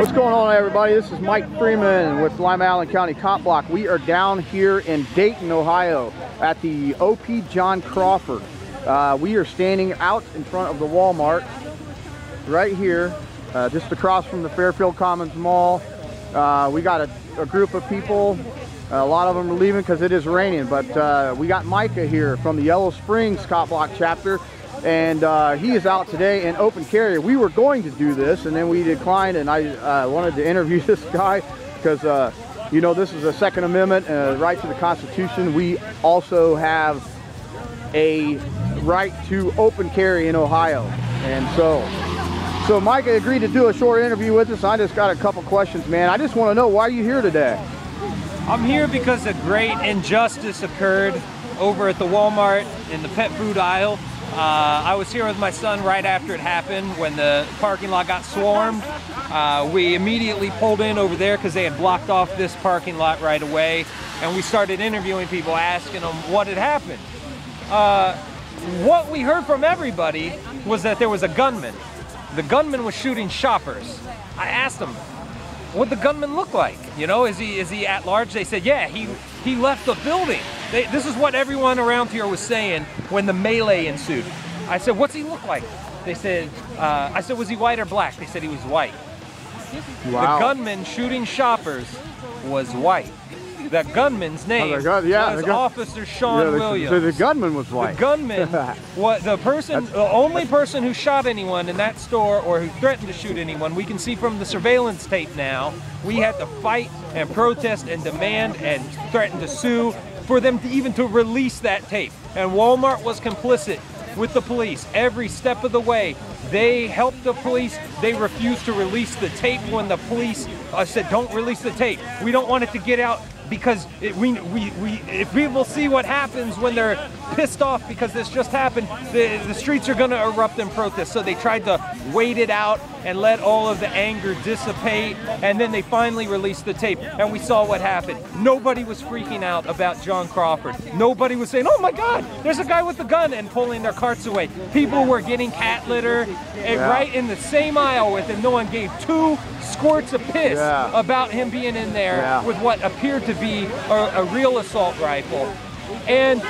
What's going on, everybody? This is Mike Freeman with Lima Allen County Cop Block. We are down here in Dayton, Ohio at the OP John Crawford. We are standing out in front of the Walmart right here, just across from the Fairfield Commons Mall. We got a group of people. A lot of them are leaving because it is raining, but we got Micah here from the Yellow Springs Cop Block chapter. And he is out today in open carry. We were going to do this, and then we declined, and I wanted to interview this guy because, you know, this is a Second Amendment right to the Constitution. We also have a right to open carry in Ohio. And so Micah agreed to do a short interview with us. I just got a couple questions, man. I just want to know, why are you here today? I'm here because a great injustice occurred over at the Walmart in the pet food aisle. I was here with my son right after it happened when the parking lot got swarmed. We immediately pulled in over there because they had blocked off this parking lot right away, and we started interviewing people, asking them what had happened. What we heard from everybody was that there was a gunman. The gunman was shooting shoppers. I asked them, what'd the gunman look like? You know, is he at large? They said, yeah, he left the building. This is what everyone around here was saying when the melee ensued. I said, what's he look like? They said, I said, was he white or black? They said he was white. Wow. The gunman shooting shoppers was white. The gunman's name was Officer Sean Williams. So the gunman was white. The gunman, the only person who shot anyone in that store or who threatened to shoot anyone, we can see from the surveillance tape now, we had to fight and protest and demand and threaten to sue for them to even to release that tape. And Walmart was complicit with the police every step of the way. They helped the police. They refused to release the tape when the police said, don't release the tape. We don't want it to get out, because if people see what happens when they're pissed off because this just happened, the streets are going to erupt in protest. So they tried to wait it out and let all of the anger dissipate, and then they finally released the tape, and we saw what happened. Nobody was freaking out about John Crawford. Nobody was saying, oh my God, there's a guy with a gun, and pulling their carts away. People were getting cat litter right in the same aisle with him. No one gave two squirts of piss about him being in there with what appeared to be a real assault rifle. And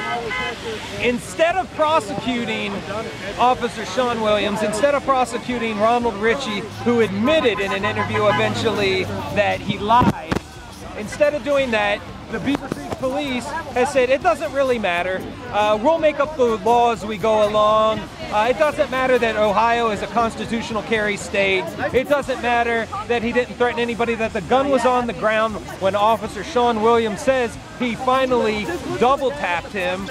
instead of prosecuting Officer Sean Williams, instead of prosecuting Ronald Ritchie, who admitted in an interview eventually that he lied, instead of doing that, the Beavercreek police has said it doesn't really matter. We'll make up the law as we go along. It doesn't matter that Ohio is a constitutional carry state. It doesn't matter that he didn't threaten anybody, that the gun was on the ground when Officer Sean Williams says he finally double tapped him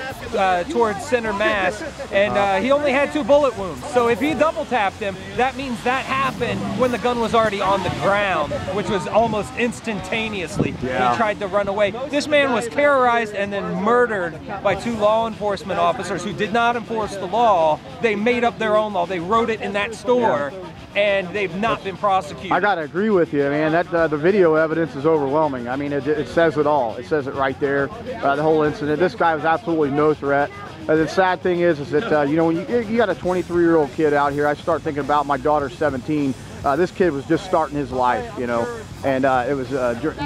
towards center mass, and he only had 2 bullet wounds. So if he double tapped him, that means that happened when the gun was already on the ground, which was almost instantaneously. He tried to run away. This man was terrorized and then murdered by 2 law enforcement officers who did not enforce the law. They made up their own law. They wrote it in that store, and they've not been prosecuted. I gotta agree with you, man. That the video evidence is overwhelming. I mean, it says it all. It says it right there. The whole incident. This guy was absolutely no threat. The sad thing is that you know, when you got a 23-year-old kid out here, I start thinking about my daughter's 17. This kid was just starting his life, you know, and it was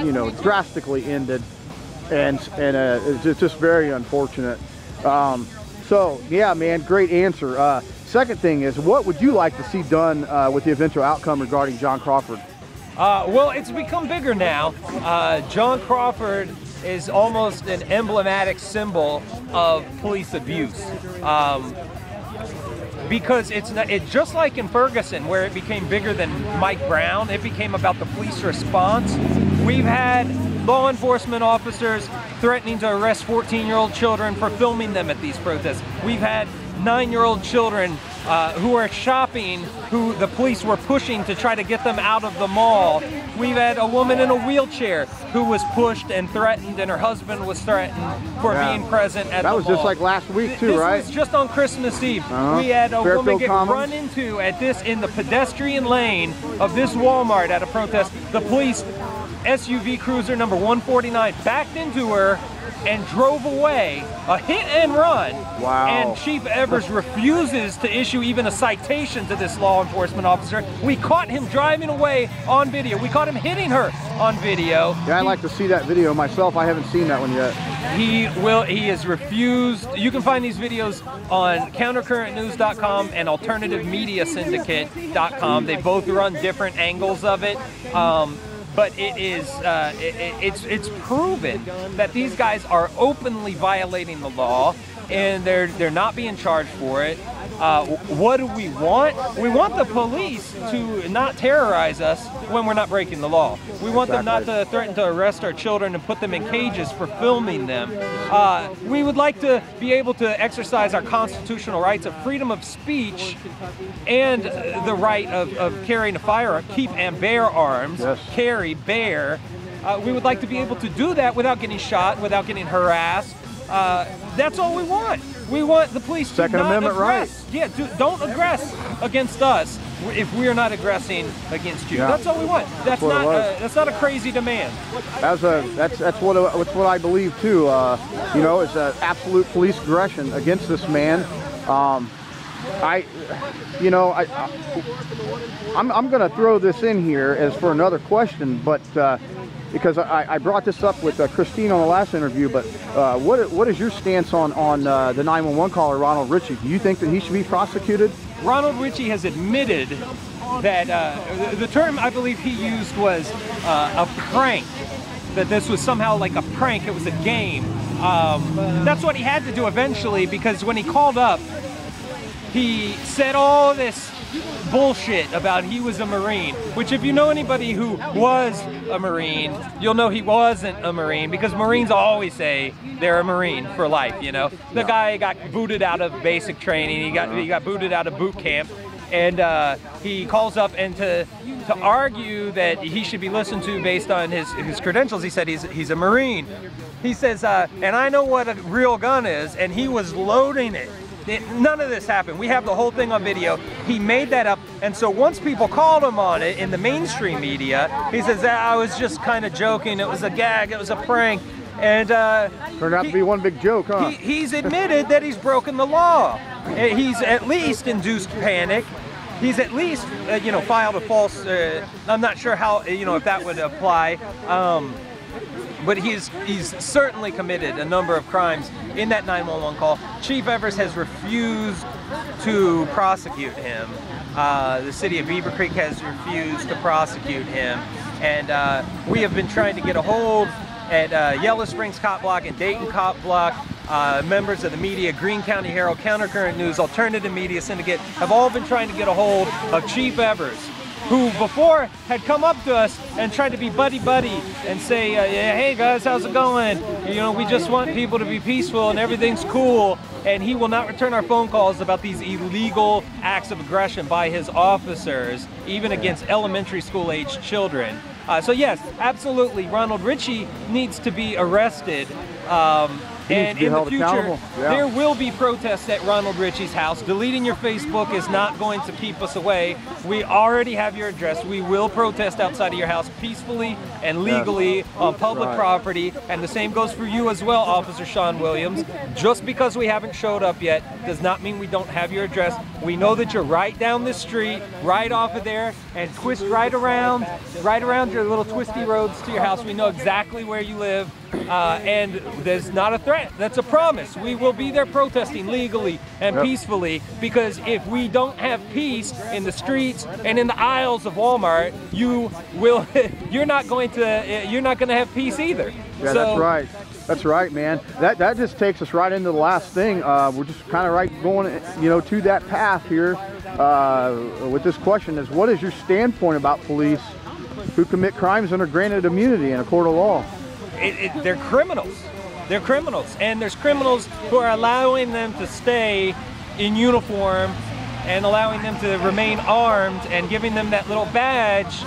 you know, drastically ended, and it's just very unfortunate. So yeah, man, great answer. Second thing is, what would you like to see done with the eventual outcome regarding John Crawford? Well, it's become bigger now. John Crawford is almost an emblematic symbol of police abuse. Because it's just like in Ferguson, where it became bigger than Mike Brown. It became about the police response. We've had law enforcement officers threatening to arrest 14-year-old children for filming them at these protests. We've had 9-year-old children who are shopping, who the police were pushing to try to get them out of the mall. We've had a woman in a wheelchair who was pushed and threatened, and her husband was threatened for being present at the mall. That was just like last week too, right? This was just on Christmas Eve. We had a woman get run into in the pedestrian lane of this Walmart at a protest. The police SUV cruiser number 149 backed into her, and drove away, a hit and run. Wow. And Chief Evers refuses to issue even a citation to this law enforcement officer. We caught him driving away on video. We caught him hitting her on video. Yeah, I'd like to see that video myself. I haven't seen that one yet. He has refused. You can find these videos on countercurrentnews.com and alternativemediasyndicate.com. They both run different angles of it. But it is, it's proven that these guys are openly violating the law, and they're not being charged for it. What do we want? We want the police to not terrorize us when we're not breaking the law. We want them not to threaten to arrest our children and put them in cages for filming them. We would like to be able to exercise our constitutional rights of freedom of speech and the right of carrying a firearm, keep and bear arms, carry, bear. We would like to be able to do that without getting shot, without getting harassed. That's all we want. We want the police to Second Amendment aggress. Yeah, don't aggress against us if we're not aggressing against you. That's all we want. That's not a crazy demand. That's what I believe too. You know, it's an absolute police aggression against this man. I'm going to throw this in here as for another question, but because I brought this up with Christine on the last interview, but what is your stance on the 911 caller, Ronald Ritchie? Do you think that he should be prosecuted? Ronald Ritchie has admitted that the term I believe he used was a prank, that this was somehow like a prank, it was a game. That's what he had to do eventually, because when he called up, he said all this bullshit about he was a Marine, which if you know anybody who was a Marine, you'll know he wasn't a Marine, because Marines always say they're a Marine for life, you know. The guy got booted out of basic training, he got booted out of boot camp, and he calls up and to argue that he should be listened to based on his credentials, he said he's a Marine. He says, and I know what a real gun is, and he was loading it. None of this happened. We have the whole thing on video. He made that up, and so once people called him on it in the mainstream media, he says, I was just kind of joking, it was a gag, it was a prank. And turned out to be one big joke, huh? He's admitted that he's broken the law. He's at least induced panic. He's at least, filed a false, I'm not sure how, if that would apply. But he's certainly committed a number of crimes in that 911 call. Chief Evers has refused to prosecute him. The city of Beavercreek has refused to prosecute him. And we have been trying to get a hold at Yellow Springs Cop Block and Dayton Cop Block. Members of the media, Greene County Herald, Countercurrent News, Alternative Media Syndicate, have all been trying to get a hold of Chief Evers, who before had come up to us and tried to be buddy-buddy and say, hey guys, how's it going? We just want people to be peaceful and everything's cool. And he will not return our phone calls about these illegal acts of aggression by his officers, even against elementary school-aged children. So yes, absolutely, Ronald Ritchie needs to be arrested. And in the future, there will be protests at Ronald Ritchie's house. Deleting your Facebook is not going to keep us away. We already have your address. We will protest outside of your house peacefully and legally on public property. And the same goes for you as well, Officer Sean Williams. Just because we haven't showed up yet does not mean we don't have your address. We know that you're right down this street, right off of there, and twist right around your little twisty roads to your house. We know exactly where you live. And there's not a threat. That's a promise. We will be there protesting legally and peacefully, because if we don't have peace in the streets and in the aisles of Walmart, you're not going to have peace either. Yeah, so, that's right. That's right, man. That just takes us right into the last thing. We're just kind of going, to that path here with this question is, what is your standpoint about police who commit crimes and are granted immunity in a court of law? They're criminals. They're criminals, and there's criminals who are allowing them to stay in uniform and allowing them to remain armed and giving them that little badge.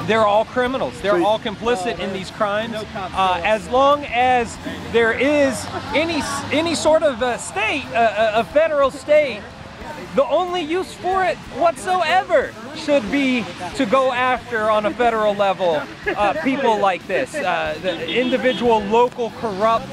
They're all criminals. They're all complicit in these crimes. As long as there is any sort of state, a federal state, the only use for it whatsoever should be to go after, on a federal level, people like this, the individual local corrupt.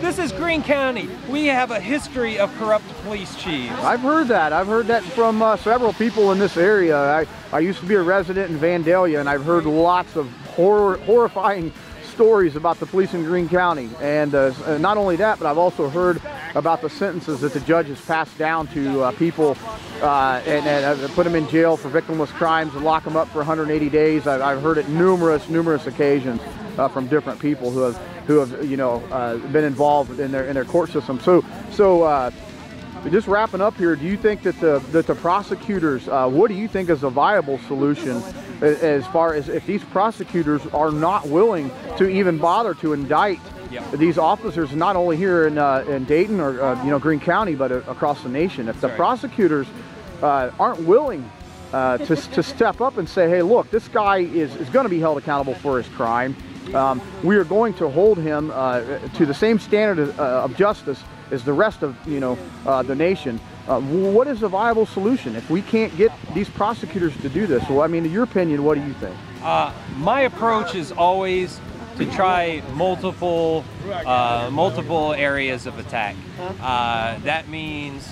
This is Greene County. We have a history of corrupt police chiefs. I've heard that. I've heard that from several people in this area. I used to be a resident in Vandalia, and I've heard lots of horrifying stories about the police in Greene County. And not only that, but I've also heard about the sentences that the judges passed down to people and put them in jail for victimless crimes and lock them up for 180 days. I've heard it numerous occasions from different people who have you know been involved in their court system. So just wrapping up here, do you think that the prosecutors, what do you think is a viable solution as far as if these prosecutors are not willing to even bother to indict these officers, not only here in Dayton or you know, Greene County, but across the nation? If the prosecutors aren't willing to step up and say, hey, look, this guy is going to be held accountable for his crime. We are going to hold him to the same standard of justice as the rest of, you know, the nation. What is a viable solution if we can't get these prosecutors to do this? Well, I mean, in your opinion, what do you think? My approach is always to try multiple areas of attack. That means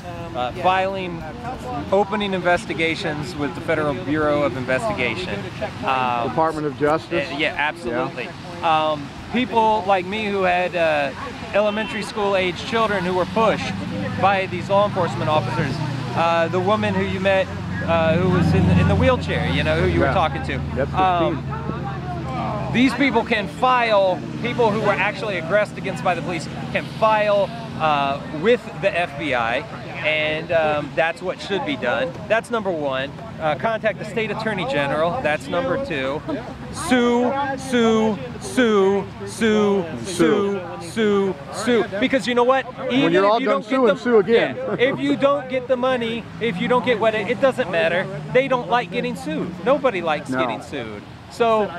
opening investigations with the Federal Bureau of Investigation. Department of Justice? Yeah, absolutely. Yeah. People like me who had elementary school age children who were pushed by these law enforcement officers. The woman who you met who was in the wheelchair, you know, who you were talking to. These people can file, people who were actually aggressed against by the police can file with the FBI, and that's what should be done. That's number one. Contact the state attorney general. That's number two. Sue. Because you know what? Even when you're all done suing, sue again. Yeah, if you don't get the money, if you don't get what it doesn't matter. They don't like getting sued. Nobody likes getting sued. So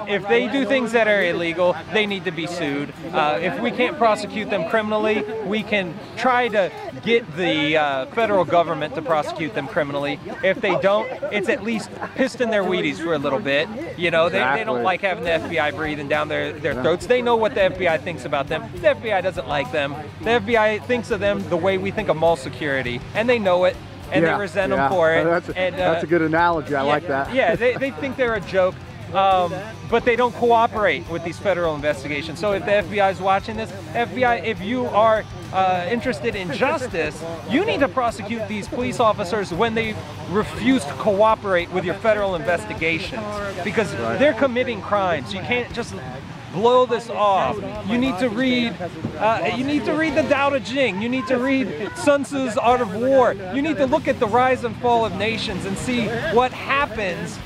if they do things that are illegal, they need to be sued. If we can't prosecute them criminally, we can try to get the federal government to prosecute them criminally. If they don't, it's at least pissed in their Wheaties for a little bit. You know, they don't like having the FBI breathing down their throats. They know what the FBI thinks about them. The FBI doesn't like them. The FBI thinks of them the way we think of mall security, and they know it, and they resent them for it. That's a good analogy. I like that. Yeah, they think they're a joke. But they don't cooperate with these federal investigations. So if the FBI is watching this, FBI, if you are interested in justice, you need to prosecute these police officers when they refuse to cooperate with your federal investigations, because they're committing crimes. You can't just blow this off. You need to read the Tao Te Ching. You need to read Sun Tzu's Art of War. You need to look at the rise and fall of nations and see what happens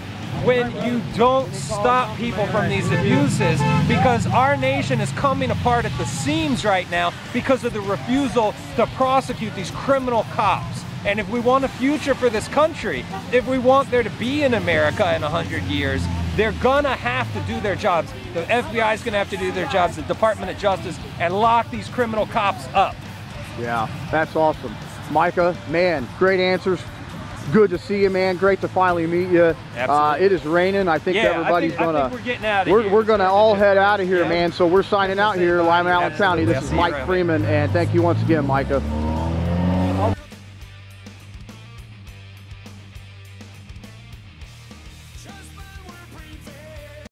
when you don't stop people from these abuses, because our nation is coming apart at the seams right now because of the refusal to prosecute these criminal cops. And if we want a future for this country, if we want there to be an America in 100 years, they're gonna have to do their jobs. The FBI is gonna have to do their jobs, the Department of Justice, and lock these criminal cops up. Yeah, that's awesome. Micah, man, great answers. Good to see you, man. Great to finally meet you. It is raining. I think everybody's I think we're getting out of here. We're gonna all head out of here, man. So we're signing out here, Lima Allen County. This is Mike Freeman, and thank you once again, Micah.